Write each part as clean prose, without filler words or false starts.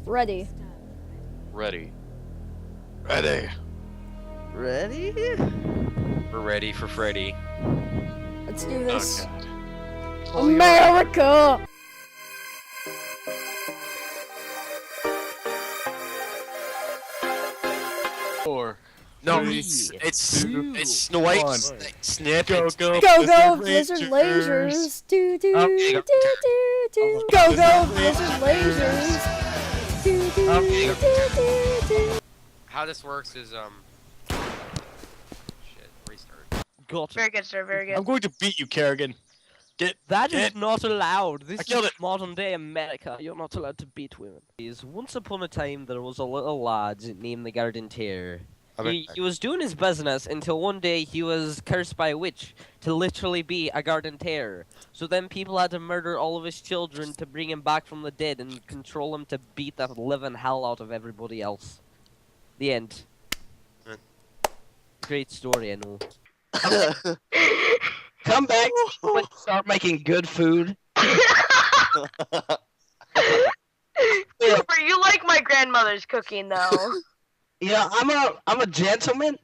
Ready. Ready. Ready. Ready? We're ready for Freddy. Let's do this. God. America! Four. No, Three, it's two, Snipe, one. Snip. Go, go. Go go Blizzard Blizzard lasers! Do do Okay, do go. do do! Oh, Go go Blizzard Blizzard lasers! Do do Okay, do do do! How this works is shit. Restart. Got Very it. good, sir. Very I'm good. going to beat you, Kerrigan. That is Get- not allowed. This I is killed it. modern day America. You're not allowed to beat women. Once upon a time, there was a little lad named the Garden Tear. He was doing his business until one day he was cursed by a witch to literally be a garden terror. So then people had to murder all of his children to bring him back from the dead and control him to beat the living hell out of everybody else. The end. Great story, I know. Come back when you start making good food. Cooper, you like my grandmother's cooking, though. Yeah, I'm a gentleman.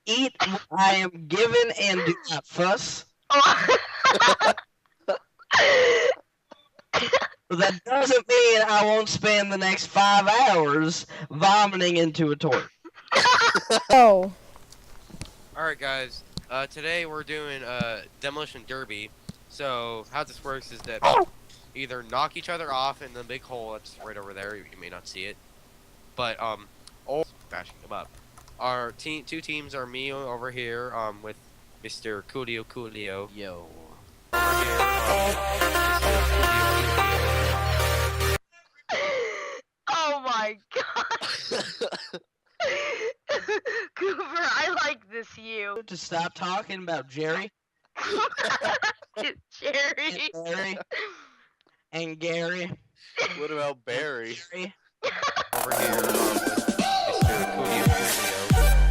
Eat what I am given and do not fuss. Oh. But that doesn't mean I won't spend the next 5 hours vomiting into a toilet. Oh. Alright guys, today we're doing Demolition Derby. So how this works is that either knock each other off in the big hole that's right over there, you may not see it. But or bashing them up. Our two teams are me over here, with Mr. Coolio. Yo. Over here, Oh my god. Cooper, I like this you. To stop talking about Jerry Jerry. and Barry and Gary. What about Barry? Gary. over here, with